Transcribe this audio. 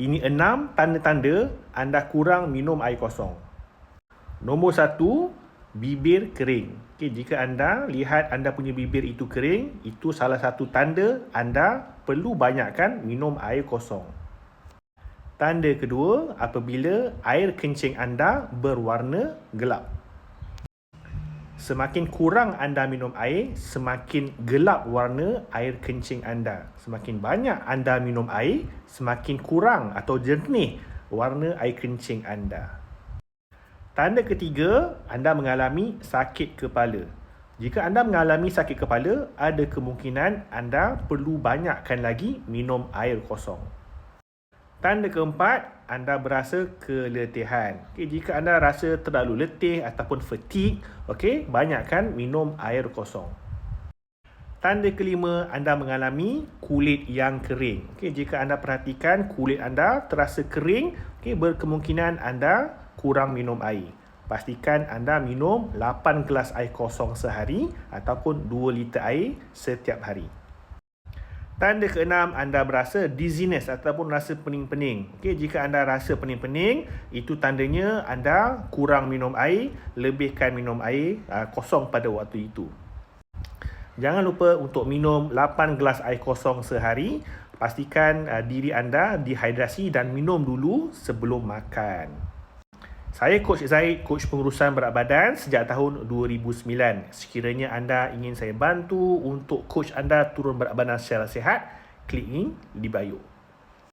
Ini 6 tanda-tanda anda kurang minum air kosong. Nombor 1, bibir kering. Okey, jika anda lihat anda punya bibir itu kering, itu salah satu tanda anda perlu banyakkan minum air kosong. Tanda kedua, apabila air kencing anda berwarna gelap. Semakin kurang anda minum air, semakin gelap warna air kencing anda. Semakin banyak anda minum air, semakin kurang atau jernih warna air kencing anda. Tanda ketiga, anda mengalami sakit kepala. Jika anda mengalami sakit kepala, ada kemungkinan anda perlu banyakkan lagi minum air kosong. Tanda keempat, anda berasa keletihan. Okay, jika anda rasa terlalu letih ataupun fatigue, banyakkan minum air kosong. Tanda kelima, anda mengalami kulit yang kering. Jika anda perhatikan kulit anda terasa kering, berkemungkinan anda kurang minum air. Pastikan anda minum 8 gelas air kosong sehari ataupun 2 liter air setiap hari. Tanda keenam, anda berasa dizziness ataupun rasa pening-pening. Jika anda rasa pening-pening, itu tandanya anda kurang minum air, lebihkan minum air kosong pada waktu itu. Jangan lupa untuk minum 8 gelas air kosong sehari. Pastikan diri anda dehidrasi dan minum dulu sebelum makan. Saya Coach Zaid, Coach Pengurusan Berat Badan sejak tahun 2009. Sekiranya anda ingin saya bantu untuk coach anda turun berat badan secara sihat, klik link di bio.